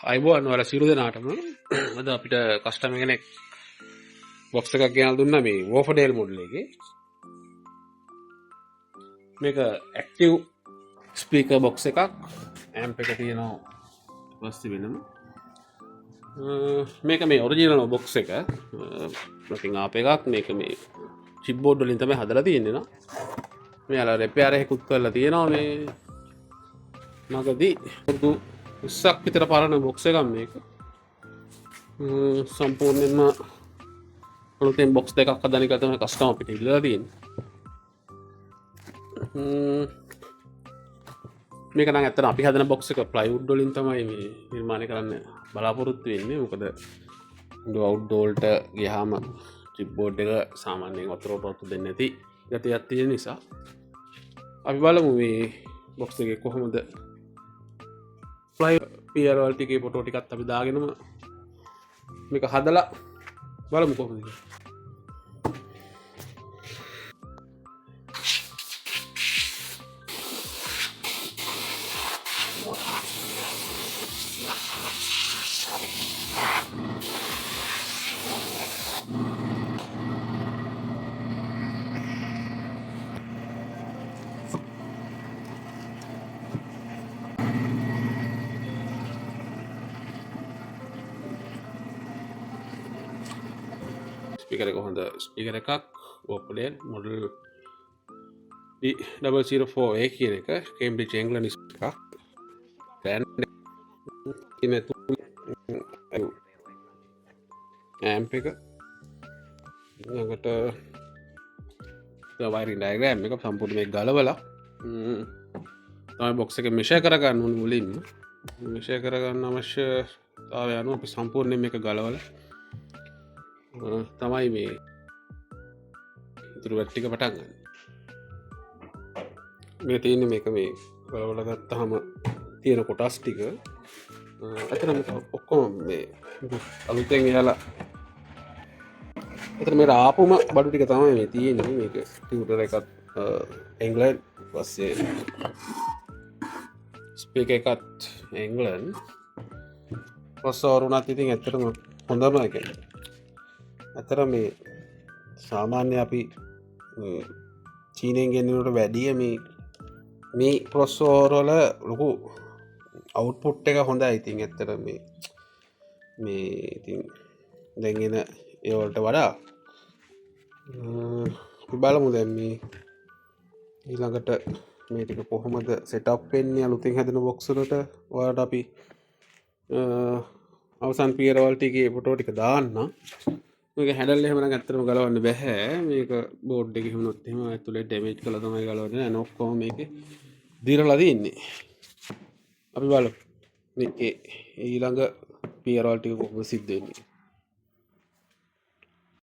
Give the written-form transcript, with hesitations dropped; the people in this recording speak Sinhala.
අයිබෝන් වල සිරු දෙනාටම අද අපිට කස්ටමර් කෙනෙක් බොක්ස් එකක් ගෙනල්ලා දුන්නා මේ වෝෆඩේල් මොඩල් එකේ. මේක ඇක්ටිව් ස්පීකර් බොක්ස් එකක්. ඇම්ප් එක තියෙනවා පස්සේ වෙනම. මේක මේ ඔරිජිනල් බොක්ස් එක. මතින් ආප එකක් මේක මේ චිප් බෝඩ් වලින් තමයි හදලා තියෙන්නේ නා. මේ අර රිපෙයාර් එකකුත් කරලා තියෙනවා මේ මගදී. උස්සක් විතර පරණ බොක්ස් එකක් මේක. සම්පූර්ණයෙන්ම අලුතෙන් බොක්ස් දෙකක් හදන එක තමයි කස්ටමර් අපිට ඉල්ලලා තියෙන්නේ. මේක නම් ඇත්තට අපි හදන බොක්ස් එක ප්ලයිවුඩ් වලින් තමයි මේ නිර්මාණය කරන්න බලාපොරොත්තු වෙන්නේ. මොකද අවුට්ඩෝර් වලට ගියාම චිප් බෝඩ් එක සාමාන්‍යයෙන් වතුරට ඔත්තු දෙන්නේ නැති ගතියක් තියෙන නිසා අපි බලමු මේ බොක්ස් එකේ කොහොමද PRLT එකේ ෆොටෝ ටිකත් අපි දාගෙනම මේක හදලා බලමු කොහොමද කියලා. ස්පීකර් එක හොඳ ස්පීකර් එකක් වෝෆඩේල් මොඩල් D004A කියන එක කේම්බ්‍රිජ් එංග්ලන්ඩ් එකක්. බ්‍රෑන්ඩ් ඉන්නේ ඇම්ප් එක ඊළඟට වයරින් ඩයග්‍රෑම් එක සම්පූර්ණ මේක ගලවලා තමයි බොක්ස් එක මෙෂර් කරගන්න ඕනේ. මුලින්ම මෙෂර් කරගන්න අවශ්‍යතාවය අනුව අපි සම්පූර්ණයෙන් මේක ගලවලා තමයි මේ ඉතුරු වැඩ ටික පටන් ගන්න. මේ තියෙන්නේ මේක මේ ගලවලා ගත්තාම තියෙන කොටස් ටික අතන ඔක්කොම මේ අලුතෙන් එහලා අතන මේ ආපුම බඩු ටික තමයි මේ තියෙන්නේ. මේක ටියුටර් එකත් එංග්ලන්ඩ් පස්සේ ස්පීකර් එකත් එංග්ලන්ඩ් ප්‍රොසෙසර් උනත් ඉතින් ඇත්තටම හොඳම එක. අතර මේ සාමාන්‍ය අපි චීනෙන් ගෙන්නනට වැඩිය මේ ප්‍රොසෙසර් වල ලොකු අවුට්පුට් එක හොඳයි. ඉතින් ඇත්තට මේ ඉතින් දැන් එන ඒ වලට වඩා බලමු දැන් මේ ඊළඟට මේ ටික කොහොමද සෙටප් වෙන්නේ අලුතෙන් හැදෙන බොක්ස් වලට. ඔයාලට අපි අවසන් PRLT එකේ ෆොටෝ ටික දාන්න. මේක හැන්ඩල් එහෙම නම් ඇත්තටම ගලවන්න බෑ. මේක බෝඩ් එකේ වුණොත් එහෙම ඇතුලේ ඩැමේජ් කළා තමයි ගලවන්නේ. අන ඔක්කොම මේකේ දිරලා තියෙන්නේ. අපි බලමු මේකේ ඊළඟ PRLT එක කොහොමද සිද්ධ වෙන්නේ.